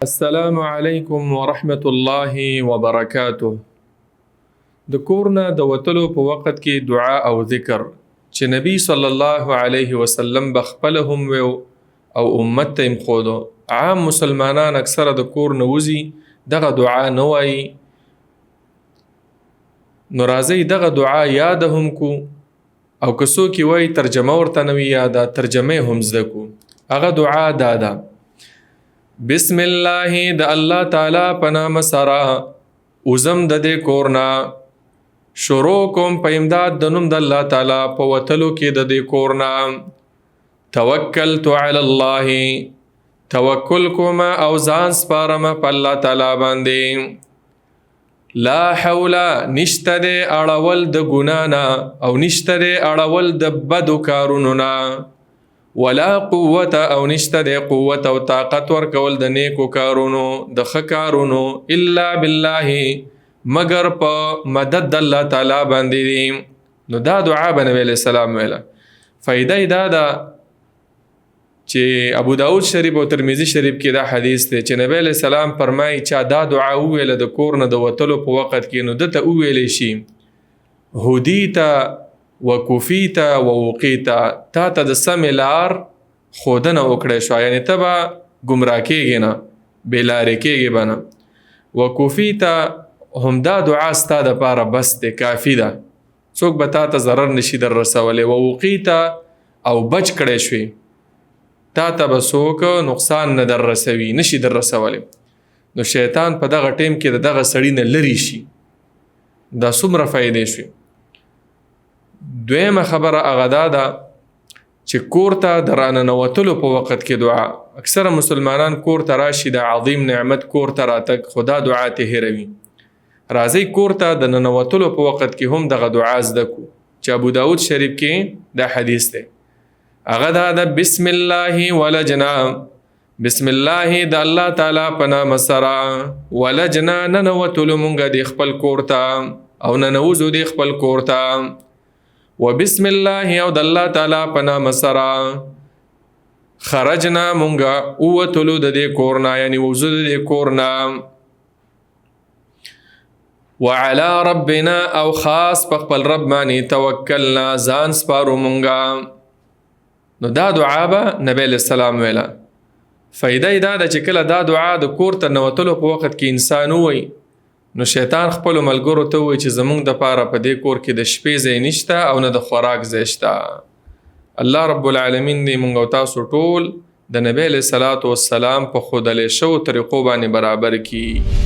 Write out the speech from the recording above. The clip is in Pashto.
السلام علیکم ورحمت الله وبرکاته. د کور نه د وتلو په وخت کې دعا او ذکر چې نبی صلی الله علیه وسلم به خپله هم ویو او امت ته یې ښودو. عام مسلمانان اکثره د کور نه وځي دغه دعا نه وایي، نو راځئ دغه دعا یاده هم کو او که څوک یې وایي ترجمه ورته نه وي یاده، ترجمه هم زده کو. هغه دعا دا ده: بسم الله د الله تعالی په نامه سره وزم د دې کور نه، شروع کوم په امداد د نوم د الله تعالی په وتلو کې د دې کور نه. توکلت علی الله، توکل کوم او ځان سپارم په الله تعالی باندې. لا حول، نشته د اړول د ګناه نه او نشته د اړول د بدو کارونو نه. ولا قوت، او نشته د قوت او طاقت ورکول د نیکو کارونو د ښه کارونو، الا بالله، مگر په مدد د الله تعالی باندې دی. نو دا دعا به نبی علیہ السلام ویله. فایده یې دا ده چې ابو داود شریف او ترمذی شریف کې دا حدیث دی چې نبی علیہ السلام فرمایي چې دا دعا وویله د کور نه د وتلو په وخت کې، نو دته وویلی شي هدیته وکفیته ووقیته، تا ته د سمې لار ښودنه وکړی شوه، یعنې ته به ګمراه کېږې نه، بې لارې کېږې به نه. وکفیته، همدا دعا ستا دپاره بس دی، کافي ده، څوک به تا ته ضرر نشي در رسولی. ووقیته، او بچ کړی شوې، تا ته به څوک نقصان نه در رسوي، نشي در رسولی. نو شیطان په دغه ټیم کې د دغه سړي نه لرې شي. دا څومره فایدې شوې. دویمه خبره هغه دا ده چې کور ته د راننوتلو په وخت کې دعا، اکثره مسلمانان کور ته راشي د عظیم نعمت کور ته راتګ، خو دا دعا ته هیروي. راځئ کور ته د ننوتلو په وخت کې هم دغه دعا زده کو چې ابو داود شریف کې دا حدیث دی. هغه دا ده: بسم الله ولجنا، بسم الله د الله تعالی په نامه سره، ولجنا ننوتلو مونږ د خپل کور ته او ننوځو د خپل کور ته. وبسم الله، او د الله تعالی په نامه سره خرجنا مونږه ووتلو د دې کور نه، یعنی وځو د دې کور نه. وعلى ربنا، او خاص په خپل رب باندې توکلنا، ځان سپارو مونږه. نو دا دعا به نبی علیہ السلام ویله. فایده یې دا ده چې کله دا دعا د کور ته نوتلو په وخت کې انسان ووایي، نو شیطان خپلو ملګرو ته وایي چې زمونږ دپاره په دې کور کې د شپې ځای نشته او نه د خوراک ځای شته. الله رب العالمین دې مونږ او تاسو ټول د نبی علیه السلام په ښودلی شوو طریقو باندې برابر کړي.